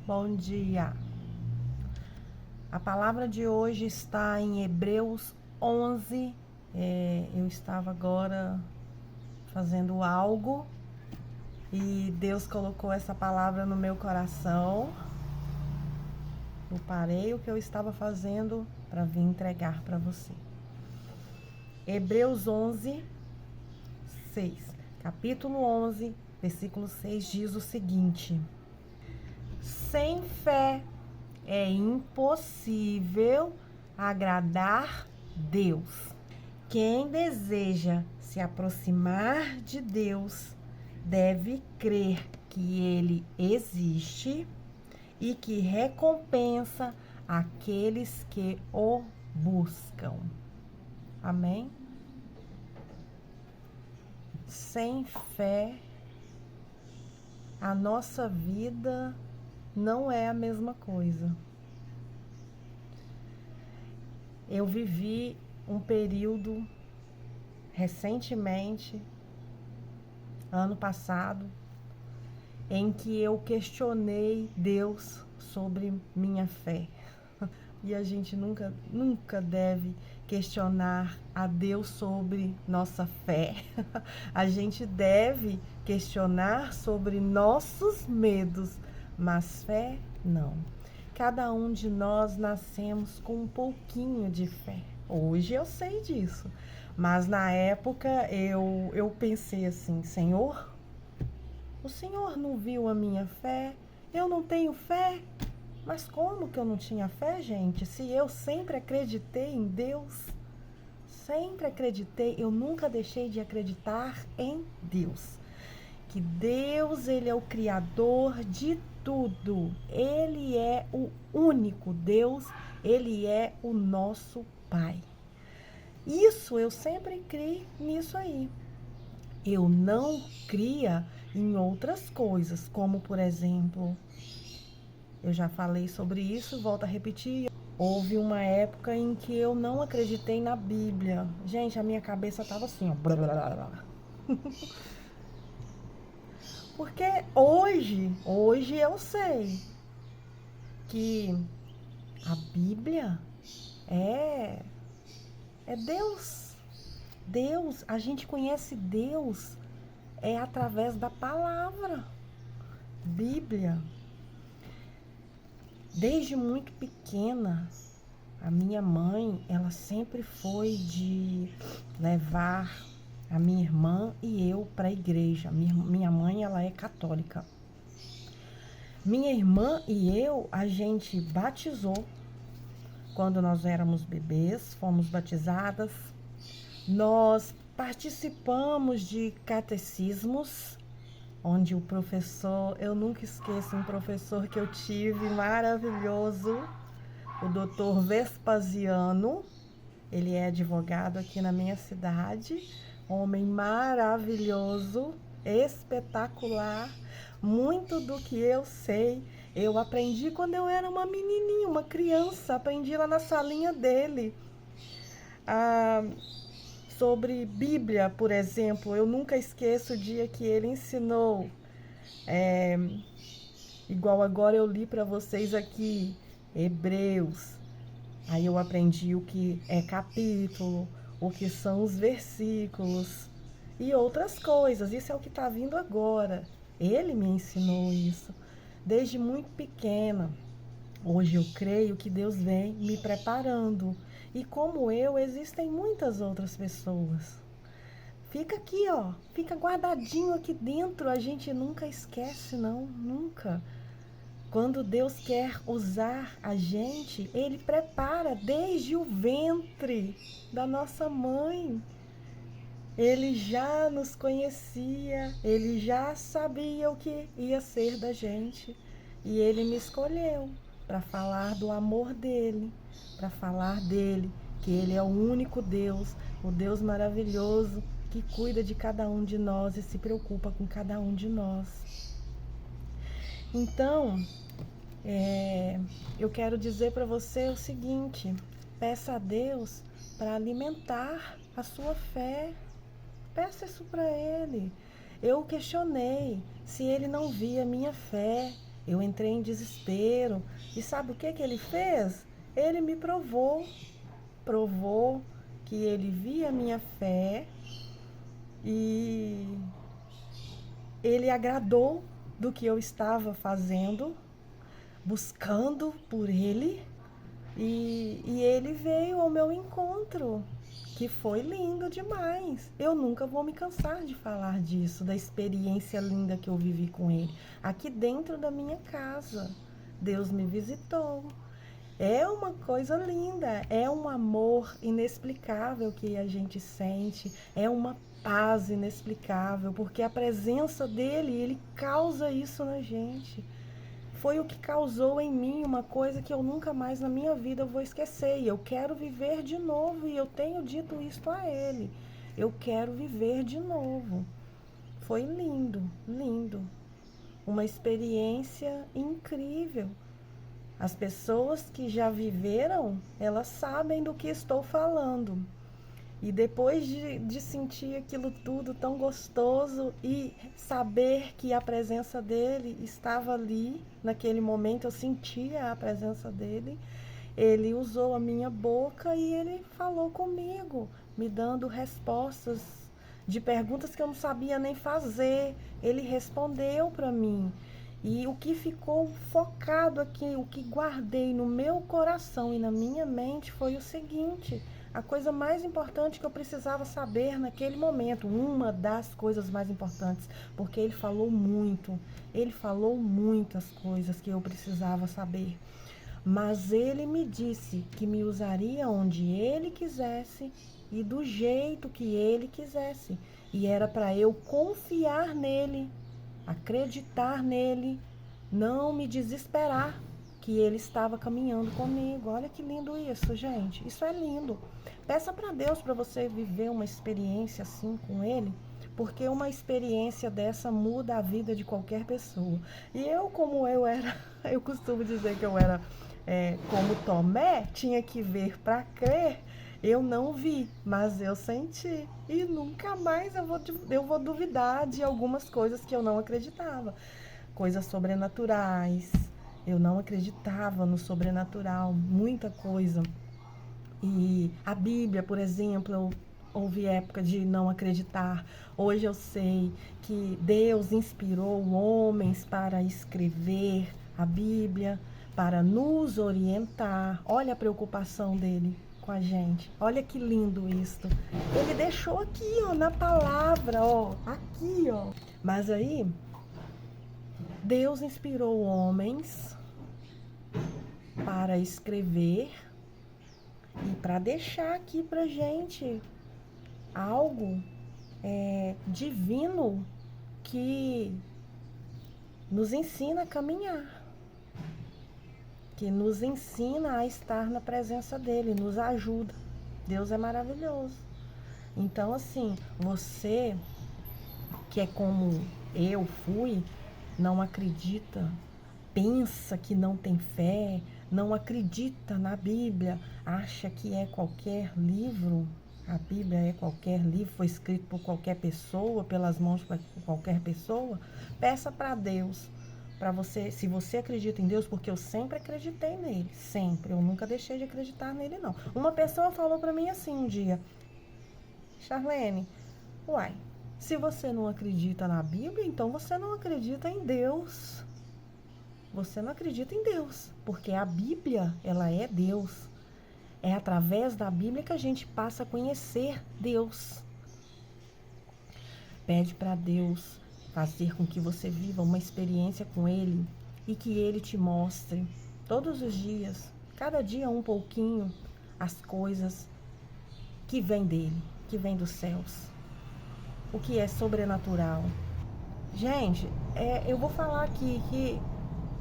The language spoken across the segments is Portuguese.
Bom dia. A palavra de hoje está em Hebreus 11. Eu estava agora fazendo algo e Deus colocou essa palavra no meu coração. Eu parei o que eu estava fazendo para vir entregar para você. Hebreus 11, 6. Capítulo 11, versículo 6 diz o seguinte: sem fé é impossível agradar Deus. Quem deseja se aproximar de Deus deve crer que Ele existe e que recompensa aqueles que o buscam. Amém? Sem fé, a nossa vida não é a mesma coisa. Eu vivi um período recentemente, ano passado, em que eu questionei Deus sobre minha fé. E a gente nunca deve questionar a Deus sobre nossa fé. A gente deve questionar sobre nossos medos, mas fé não. Cada um de nós nascemos com um pouquinho de fé. Hoje eu sei disso, mas na época eu pensei assim: Senhor, o Senhor não viu a minha fé? Eu não tenho fé? Mas como que eu não tinha fé, gente? Se eu sempre acreditei em Deus, sempre acreditei, eu nunca deixei de acreditar em Deus. Que Deus, Ele é o Criador de tudo. Ele é o único Deus, Ele é o nosso Pai. Isso, eu sempre criei nisso aí. Eu não cria em outras coisas, como por exemplo, eu já falei sobre isso, volto a repetir. Houve uma época em que eu não acreditei na Bíblia. Gente, a minha cabeça tava assim, ó. Blá, blá, blá, blá. Porque hoje eu sei que a Bíblia é Deus. Deus, a gente conhece Deus através da palavra. Bíblia. Desde muito pequena, a minha mãe, ela sempre foi de levar a minha irmã e eu para a igreja. Minha mãe, ela é católica. Minha irmã e eu, a gente batizou quando nós éramos bebês, fomos batizadas. Nós participamos de catecismos, onde o professor, eu nunca esqueço um professor que eu tive maravilhoso, o doutor Vespasiano. Ele é advogado aqui na minha cidade, homem maravilhoso, espetacular. Muito do que eu sei, eu aprendi quando eu era uma menininha, uma criança, aprendi lá na salinha dele. Sobre Bíblia, por exemplo, eu nunca esqueço o dia que ele ensinou, igual agora eu li para vocês aqui, Hebreus. Aí eu aprendi o que é capítulo, o que são os versículos e outras coisas. Isso é o que está vindo agora. Ele me ensinou isso desde muito pequena. Hoje eu creio que Deus vem me preparando. E como eu, existem muitas outras pessoas. Fica aqui, ó. Fica guardadinho aqui dentro. A gente nunca esquece, não. Nunca. Quando Deus quer usar a gente, Ele prepara desde o ventre da nossa mãe. Ele já nos conhecia, Ele já sabia o que ia ser da gente. E Ele me escolheu para falar do amor dEle, para falar dEle, que Ele é o único Deus, o Deus maravilhoso, que cuida de cada um de nós e se preocupa com cada um de nós. Então, eu quero dizer para você o seguinte: peça a Deus para alimentar a sua fé. Peça isso para Ele. Eu questionei se Ele não via minha fé. Eu entrei em desespero. E sabe o que ele fez? Ele me provou que ele via a minha fé e ele agradou do que eu estava fazendo, buscando por ele, e ele veio ao meu encontro, que foi lindo demais. Eu nunca vou me cansar de falar disso, da experiência linda que eu vivi com ele, aqui dentro da minha casa. Deus me visitou. É uma coisa linda, é um amor inexplicável que a gente sente, é uma paz inexplicável, porque a presença dele, ele causa isso na gente. Foi o que causou em mim uma coisa que eu nunca mais na minha vida vou esquecer. E eu quero viver de novo, e eu tenho dito isso a ele. Eu quero viver de novo. Foi lindo, lindo. Uma experiência incrível. As pessoas que já viveram, elas sabem do que estou falando. E depois de sentir aquilo tudo tão gostoso e saber que a presença dele estava ali, naquele momento eu sentia a presença dele, ele usou a minha boca e ele falou comigo, me dando respostas de perguntas que eu não sabia nem fazer. Ele respondeu para mim. E o que ficou focado aqui, o que guardei no meu coração e na minha mente foi o seguinte: a coisa mais importante que eu precisava saber naquele momento, uma das coisas mais importantes, porque ele falou muitas coisas que eu precisava saber. Mas ele me disse que me usaria onde ele quisesse e do jeito que ele quisesse. E era para eu confiar nele, acreditar nele, não me desesperar, que ele estava caminhando comigo. Olha que lindo isso, gente. Isso é lindo. Peça para Deus para você viver uma experiência assim com ele, porque uma experiência dessa muda a vida de qualquer pessoa. E eu, como eu era, eu costumo dizer que eu era como Tomé, tinha que ver para crer. Eu não vi, mas eu senti. E nunca mais eu vou duvidar de algumas coisas que eu não acreditava. Coisas sobrenaturais. Eu não acreditava no sobrenatural, muita coisa. E a Bíblia, por exemplo, houve época de não acreditar. Hoje eu sei que Deus inspirou homens para escrever a Bíblia, para nos orientar. Olha a preocupação dele com a gente. Olha que lindo isso. Ele deixou aqui, ó, na palavra, ó, aqui, ó. Mas aí Deus inspirou homens para escrever e para deixar aqui pra gente algo divino que nos ensina a caminhar, que nos ensina a estar na presença dele, nos ajuda. Deus é maravilhoso. Então, assim, você que é como eu fui, não acredita, pensa que não tem fé, não acredita na Bíblia, acha que é qualquer livro, a Bíblia é qualquer livro, foi escrito por qualquer pessoa, pelas mãos de qualquer pessoa, peça para Deus, para você, se você acredita em Deus, porque eu sempre acreditei nele, sempre, eu nunca deixei de acreditar nele, não. Uma pessoa falou para mim assim um dia: Charlene, uai, se você não acredita na Bíblia, então você não acredita em Deus. Você não acredita em Deus, porque a Bíblia, ela é Deus. É através da Bíblia que a gente passa a conhecer Deus. Pede para Deus fazer com que você viva uma experiência com Ele e que Ele te mostre todos os dias, cada dia um pouquinho, as coisas que vêm dele, que vêm dos céus, o que é sobrenatural. Gente, eu vou falar aqui que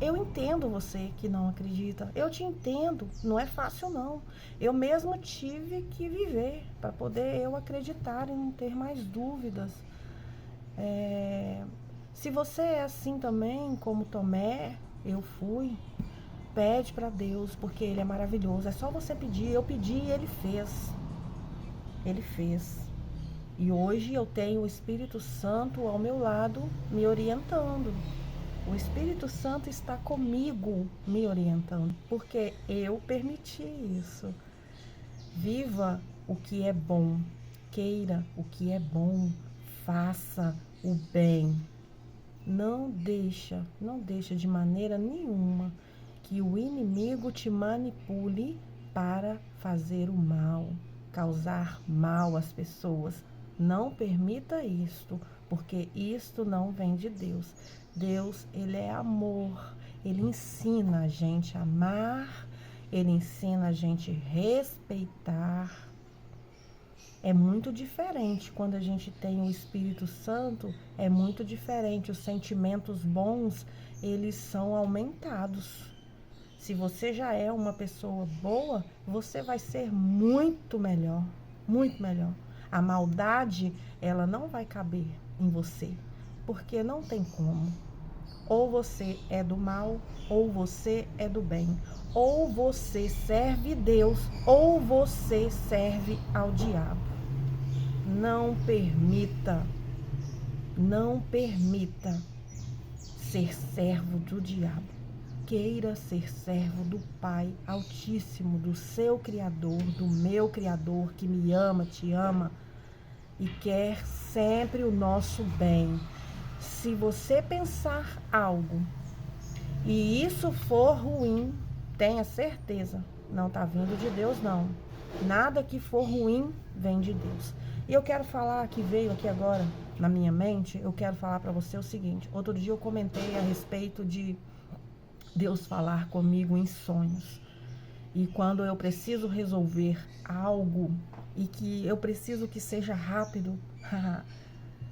eu entendo você que não acredita. Eu te entendo. Não é fácil, não. Eu mesmo tive que viver para poder eu acreditar e não ter mais dúvidas. Se você é assim também, como Tomé, eu fui, pede para Deus, porque Ele é maravilhoso. É só você pedir. Eu pedi e Ele fez. Ele fez. E hoje eu tenho o Espírito Santo ao meu lado, me orientando. O Espírito Santo está comigo, me orientando, porque eu permiti isso. Viva o que é bom, queira o que é bom, faça o bem. Não deixa de maneira nenhuma que o inimigo te manipule para fazer o mal, causar mal às pessoas. Não permita isto, porque isto não vem de Deus. Deus, ele é amor. Ele ensina a gente a amar, ele ensina a gente a respeitar. É muito diferente quando a gente tem o Espírito Santo, é muito diferente. Os sentimentos bons, eles são aumentados. Se você já é uma pessoa boa, você vai ser muito melhor, muito melhor. A maldade, ela não vai caber em você, porque não tem como. Ou você é do mal, ou você é do bem. Ou você serve Deus, ou você serve ao diabo. Não permita ser servo do diabo. Queira ser servo do Pai Altíssimo, do seu Criador, do meu Criador, que me ama, te ama e quer sempre o nosso bem. Se você pensar algo e isso for ruim, tenha certeza, não está vindo de Deus, não. Nada que for ruim vem de Deus. E eu quero falar, que veio aqui agora na minha mente, eu quero falar para você o seguinte. Outro dia eu comentei a respeito de Deus falar comigo em sonhos. E quando eu preciso resolver algo e que eu preciso que seja rápido,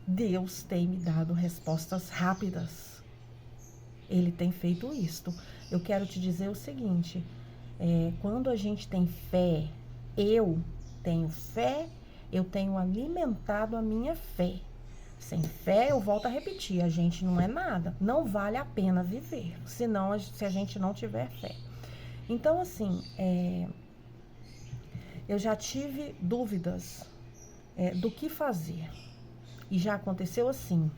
Deus tem me dado respostas rápidas. Ele tem feito isto. Eu quero te dizer o seguinte, quando a gente tem fé, eu tenho alimentado a minha fé. Sem fé, eu volto a repetir, a gente não é nada. Não vale a pena viver, se a gente não tiver fé. Então, assim, eu já tive dúvidas do que fazer. E já aconteceu assim.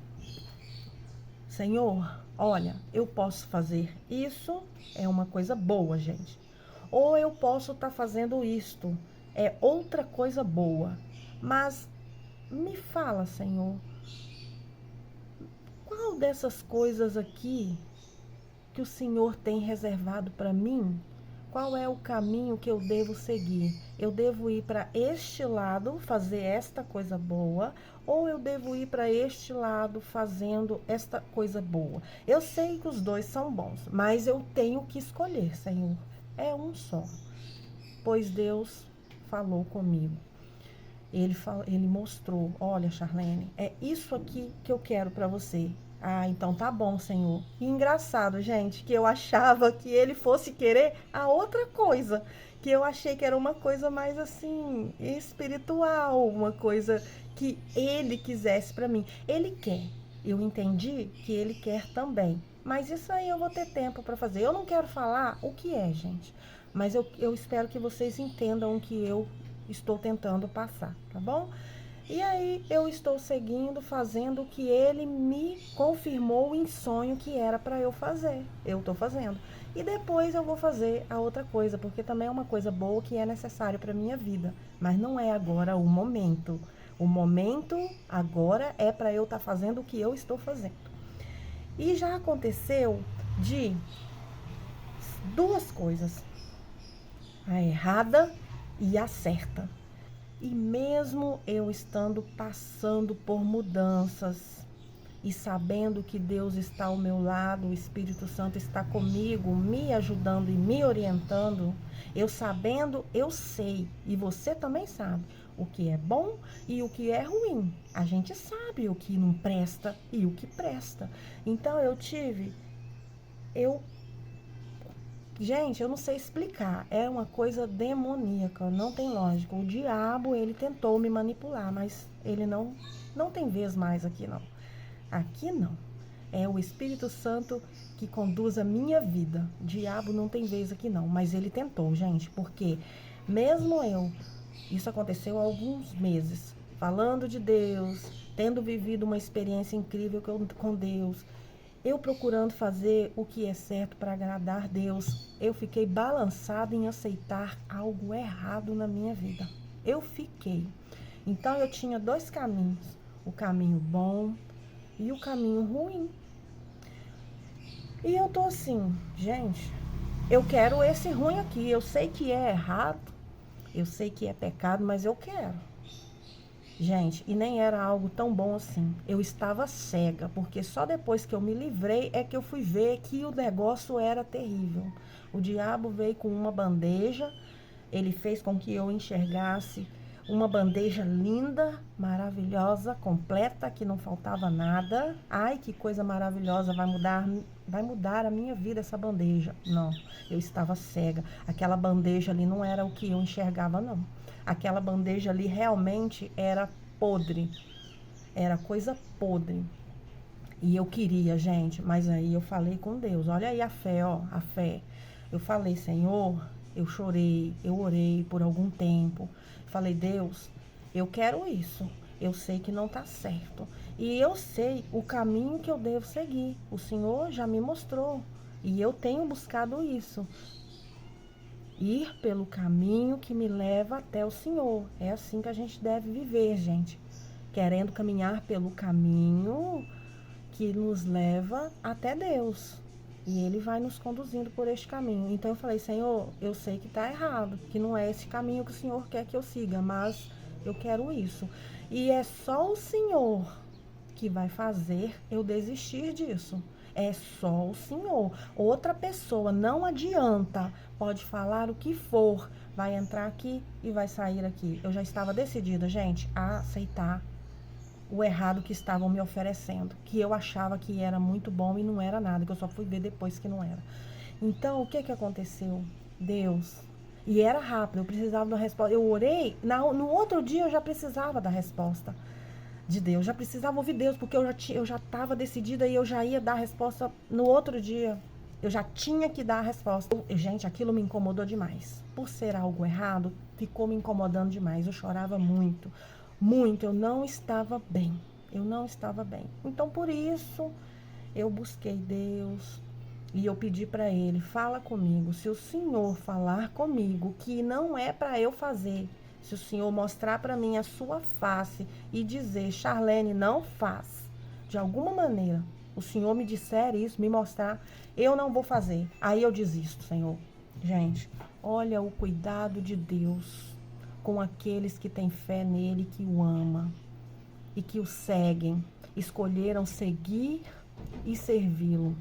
Senhor, olha, eu posso fazer isso, é uma coisa boa, gente. Ou eu posso estar fazendo isto, é outra coisa boa. Mas me fala, Senhor, qual dessas coisas aqui que o Senhor tem reservado para mim? Qual é o caminho que eu devo seguir? Eu devo ir para este lado, fazer esta coisa boa, ou eu devo ir para este lado fazendo esta coisa boa? Eu sei que os dois são bons, mas eu tenho que escolher, Senhor. É um só. Pois Deus falou comigo. Ele mostrou, olha, Charlene, é isso aqui que eu quero para você. Ah, então tá bom, Senhor. E engraçado, gente, que eu achava que ele fosse querer a outra coisa, que eu achei que era uma coisa mais assim, espiritual, uma coisa que ele quisesse para mim. Ele quer. Eu entendi que ele quer também. Mas isso aí eu vou ter tempo para fazer. Eu não quero falar o que é, gente. Mas eu espero que vocês entendam o que eu estou tentando passar, tá bom? E aí eu estou seguindo, fazendo o que ele me confirmou em sonho que era para eu fazer. Eu estou fazendo. E depois eu vou fazer a outra coisa, porque também é uma coisa boa que é necessário para minha vida. Mas não é agora o momento. O momento agora é para eu estar fazendo o que eu estou fazendo. E já aconteceu de duas coisas. A errada e a certa. E mesmo eu estando passando por mudanças e sabendo que Deus está ao meu lado, o Espírito Santo está comigo, me ajudando e me orientando, eu sabendo, eu sei, e você também sabe, o que é bom e o que é ruim. A gente sabe o que não presta e o que presta. Então Gente, eu não sei explicar. É uma coisa demoníaca, não tem lógica. O diabo, ele tentou me manipular, mas ele não tem vez mais aqui, não. Aqui não. É o Espírito Santo que conduz a minha vida. O diabo não tem vez aqui, não. Mas ele tentou, gente, porque mesmo isso aconteceu há alguns meses, falando de Deus, tendo vivido uma experiência incrível com Deus, Eu procurando fazer o que é certo para agradar Deus, eu fiquei balançada em aceitar algo errado na minha vida. Eu fiquei. Então eu tinha dois caminhos, o caminho bom e o caminho ruim. E eu tô assim, gente, eu quero esse ruim aqui. Eu sei que é errado, eu sei que é pecado, mas eu quero. Gente, e nem era algo tão bom assim. Eu estava cega, porque só depois que eu me livrei é que eu fui ver que o negócio era terrível. O diabo veio com uma bandeja, ele fez com que eu enxergasse uma bandeja linda, maravilhosa, completa, que não faltava nada. Ai, que coisa maravilhosa, vai mudar a minha vida essa bandeja. Não, eu estava cega. Aquela bandeja ali não era o que eu enxergava, não. Aquela bandeja ali realmente era podre, era coisa podre. E eu queria, gente, mas aí eu falei com Deus. Olha aí a fé, ó, a fé. Eu falei, Senhor, eu chorei, eu orei por algum tempo. Falei, Deus, eu quero isso. Eu sei que não tá certo. E eu sei o caminho que eu devo seguir. O Senhor já me mostrou. E eu tenho buscado isso. Ir pelo caminho que me leva até o Senhor. É assim que a gente deve viver, gente. Querendo caminhar pelo caminho que nos leva até Deus. E Ele vai nos conduzindo por este caminho. Então eu falei, Senhor, eu sei que está errado, que não é esse caminho que o Senhor quer que eu siga, mas eu quero isso. E é só o Senhor que vai fazer eu desistir disso. É só o Senhor. Outra pessoa não adianta. Pode falar o que for. Vai entrar aqui e vai sair aqui. Eu já estava decidida, gente, a aceitar o errado que estavam me oferecendo. Que eu achava que era muito bom e não era nada. Que eu só fui ver depois que não era. Então, o que aconteceu? Deus. E era rápido. Eu precisava da resposta. Eu orei. No outro dia eu já precisava da resposta de Deus, já precisava ouvir Deus, porque eu já estava decidida e eu já ia dar a resposta no outro dia. Eu já tinha que dar a resposta. Gente, aquilo me incomodou demais. Por ser algo errado, ficou me incomodando demais. Eu chorava muito, muito. Eu não estava bem. Eu não estava bem. Então, por isso, eu busquei Deus e eu pedi para Ele, fala comigo. Se o Senhor falar comigo que não é para eu fazer, se o Senhor mostrar para mim a sua face e dizer, Charlene, não faz, de alguma maneira, o Senhor me disser isso, me mostrar, eu não vou fazer. Aí eu desisto, Senhor. Gente, olha o cuidado de Deus com aqueles que têm fé nele, que o ama e que o seguem, escolheram seguir e servi-lo.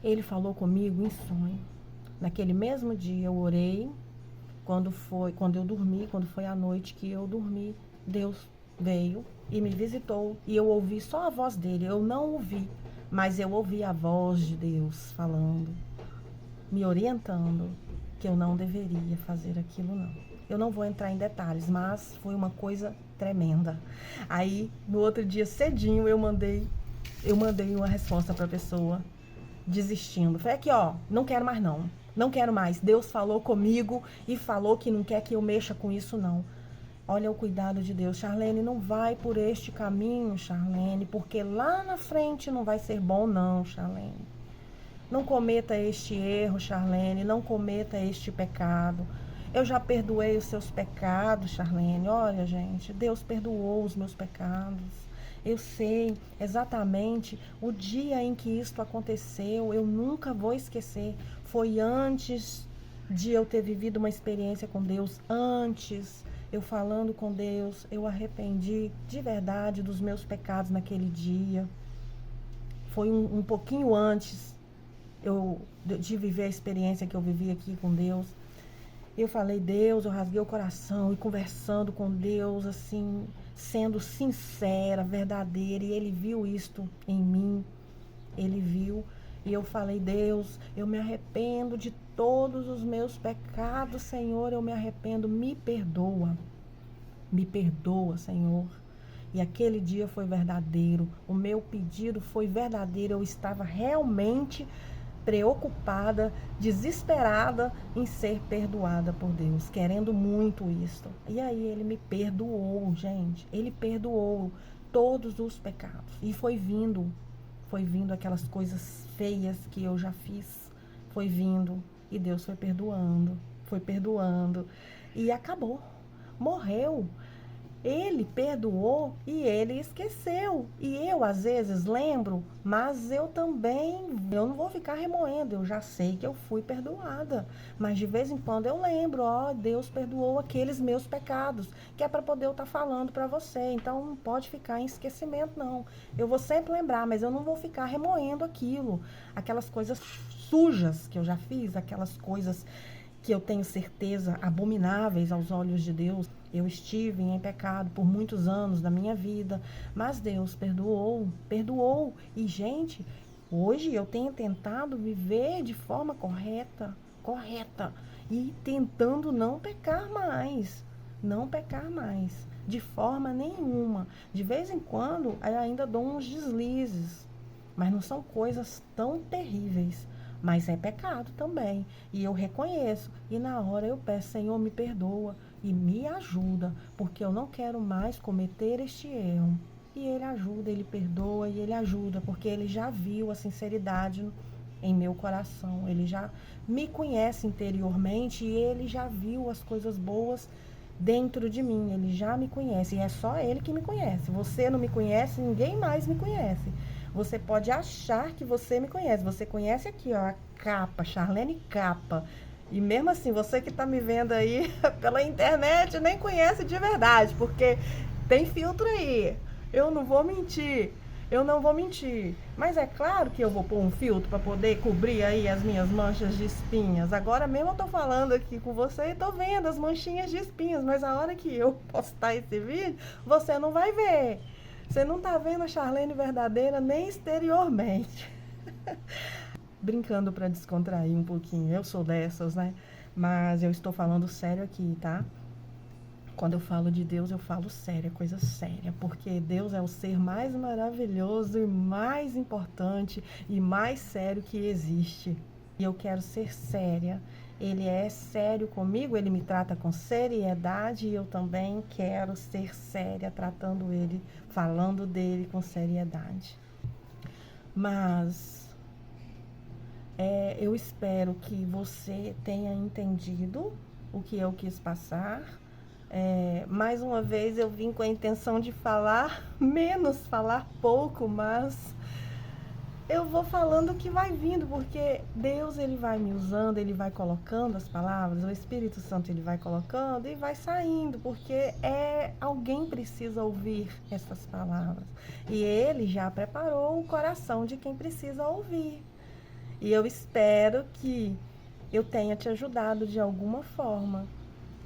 Ele falou comigo em sonho. Naquele mesmo dia eu orei. Quando eu dormi, quando foi a noite que eu dormi, Deus veio e me visitou. E eu ouvi só a voz dele. Eu não ouvi, mas eu ouvi a voz de Deus falando, me orientando que eu não deveria fazer aquilo, não. Eu não vou entrar em detalhes, mas foi uma coisa tremenda. Aí, no outro dia, cedinho, eu mandei uma resposta para a pessoa, desistindo. Falei, aqui, ó, não quero mais não. Não quero mais. Deus falou comigo e falou que não quer que eu mexa com isso, não. Olha o cuidado de Deus. Charlene, não vai por este caminho, Charlene, porque lá na frente não vai ser bom, não, Charlene. Não cometa este erro, Charlene. Não cometa este pecado. Eu já perdoei os seus pecados, Charlene. Olha, gente, Deus perdoou os meus pecados. Eu sei exatamente o dia em que isto aconteceu. Eu nunca vou esquecer. Foi antes de eu ter vivido uma experiência com Deus. Antes, eu falando com Deus, eu arrependi de verdade dos meus pecados naquele dia. Foi um pouquinho antes de viver a experiência que eu vivi aqui com Deus. Eu falei, Deus, eu rasguei o coração e conversando com Deus, assim, sendo sincera, verdadeira. E Ele viu isto em mim, Ele viu. E eu falei, Deus, eu me arrependo de todos os meus pecados, Senhor, eu me arrependo, me perdoa, Senhor. E aquele dia foi verdadeiro, o meu pedido foi verdadeiro, eu estava realmente preocupada, desesperada em ser perdoada por Deus, querendo muito isso. E aí Ele me perdoou, gente. Ele perdoou todos os pecados. E foi vindo foi vindo aquelas coisas feias que eu já fiz, foi vindo e Deus foi perdoando e acabou, morreu. Ele perdoou e ele esqueceu. E eu, às vezes, lembro, mas eu também, eu não vou ficar remoendo. Eu já sei que eu fui perdoada. Mas de vez em quando eu lembro, ó, Deus perdoou aqueles meus pecados, que é para poder eu estar falando para você. Então, não pode ficar em esquecimento, não. Eu vou sempre lembrar, mas eu não vou ficar remoendo aquilo. Aquelas coisas sujas que eu já fiz, aquelas coisas que eu tenho certeza abomináveis aos olhos de Deus. Eu estive em pecado por muitos anos da minha vida, mas Deus perdoou. E, gente, hoje eu tenho tentado viver de forma correta, e tentando não pecar mais, de forma nenhuma. De vez em quando, eu ainda dou uns deslizes, mas não são coisas tão terríveis. Mas é pecado também. E eu reconheço. E na hora eu peço, Senhor, me perdoa e me ajuda, porque eu não quero mais cometer este erro. E Ele ajuda, Ele perdoa e Ele ajuda, porque Ele já viu a sinceridade em meu coração. Ele já me conhece interiormente e Ele já viu as coisas boas dentro de mim. Ele já me conhece. E é só Ele que me conhece. Você não me conhece, ninguém mais me conhece. Você pode achar que você me conhece. Você conhece aqui, ó, a capa, Charlene Capa. E mesmo assim, você que tá me vendo aí pela internet nem conhece de verdade, porque tem filtro aí. Eu não vou mentir. Mas é claro que eu vou pôr um filtro para poder cobrir aí as minhas manchas de espinhas. Agora mesmo eu tô falando aqui com você e tô vendo as manchinhas de espinhas, mas a hora que eu postar esse vídeo, você não vai ver. Você não tá vendo a Charlene verdadeira nem exteriormente. Brincando para descontrair um pouquinho. Eu sou dessas, né? Mas eu estou falando sério aqui, tá? Quando eu falo de Deus, eu falo sério, é coisa séria. Porque Deus é o ser mais maravilhoso e mais importante e mais sério que existe. E eu quero ser séria. Ele é sério comigo, ele me trata com seriedade e eu também quero ser séria, tratando ele, falando dele com seriedade. Mas eu espero que você tenha entendido o que eu quis passar. Mais uma vez eu vim com a intenção de falar menos, falar pouco, mas eu vou falando o que vai vindo, porque Deus, ele vai me usando, ele vai colocando as palavras, o Espírito Santo, ele vai colocando e vai saindo, porque alguém precisa ouvir essas palavras. E ele já preparou o coração de quem precisa ouvir. E eu espero que eu tenha te ajudado de alguma forma.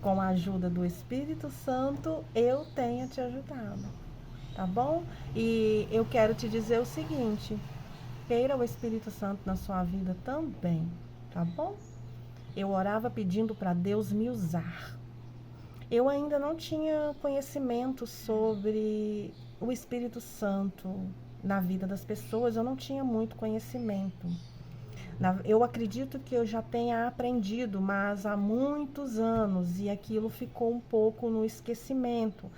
Com a ajuda do Espírito Santo, eu tenha te ajudado. Tá bom? E eu quero te dizer o seguinte: queira o Espírito Santo na sua vida também, tá bom? Eu orava pedindo para Deus me usar. Eu ainda não tinha conhecimento sobre o Espírito Santo na vida das pessoas, eu não tinha muito conhecimento. Eu acredito que eu já tenha aprendido, mas há muitos anos, e aquilo ficou um pouco no esquecimento.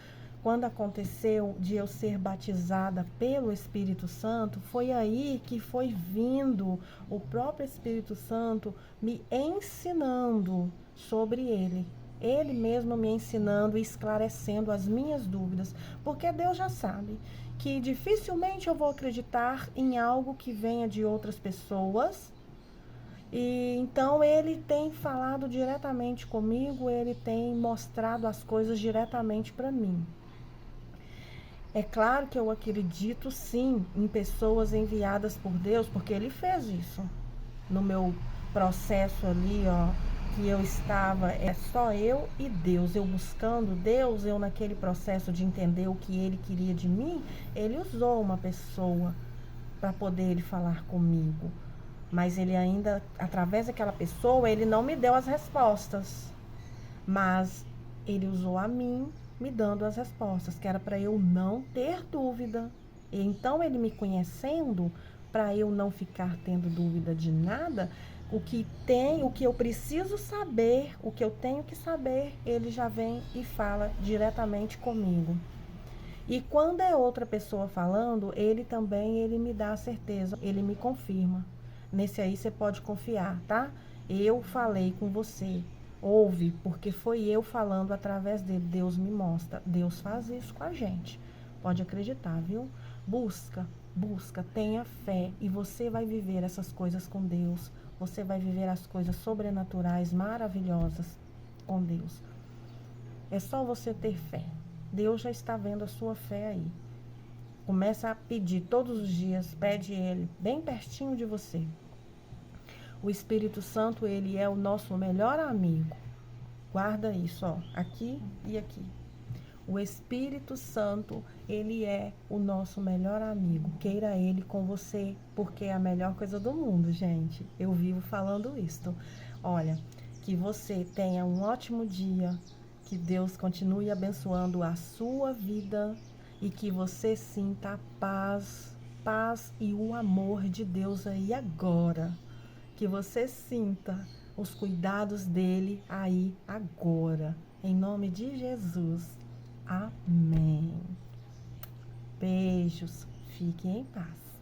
Quando aconteceu de eu ser batizada pelo Espírito Santo, foi aí que foi vindo o próprio Espírito Santo me ensinando sobre ele. Ele mesmo me ensinando e esclarecendo as minhas dúvidas, porque Deus já sabe que dificilmente eu vou acreditar em algo que venha de outras pessoas. E então ele tem falado diretamente comigo, ele tem mostrado as coisas diretamente para mim. É claro que eu acredito sim em pessoas enviadas por Deus, porque ele fez isso. No meu processo ali, ó, que eu estava, só eu e Deus, eu buscando Deus, eu naquele processo de entender o que ele queria de mim, ele usou uma pessoa para poder ele falar comigo. Mas ele ainda, através daquela pessoa, ele não me deu as respostas. Mas ele usou a mim, me dando as respostas, que era para eu não ter dúvida. E então, ele me conhecendo, para eu não ficar tendo dúvida de nada, o que eu preciso saber, o que eu tenho que saber, ele já vem e fala diretamente comigo. E quando é outra pessoa falando, ele me dá a certeza, ele me confirma. Nesse aí você pode confiar, tá? Eu falei com você. Ouve, porque foi eu falando através dele. Deus me mostra. Deus faz isso com a gente. Pode acreditar, viu? Busca, busca, tenha fé e você vai viver essas coisas com Deus. Você vai viver as coisas sobrenaturais, maravilhosas com Deus. É só você ter fé. Deus já está vendo a sua fé aí. Começa a pedir todos os dias, pede Ele bem pertinho de você. O Espírito Santo, ele é o nosso melhor amigo. Guarda isso, ó, aqui e aqui. O Espírito Santo, ele é o nosso melhor amigo. Queira ele com você, porque é a melhor coisa do mundo, gente. Eu vivo falando isto. Olha, que você tenha um ótimo dia, que Deus continue abençoando a sua vida e que você sinta a paz e o amor de Deus aí agora. Que você sinta os cuidados dele aí agora. Em nome de Jesus. Amém. Beijos. Fiquem em paz.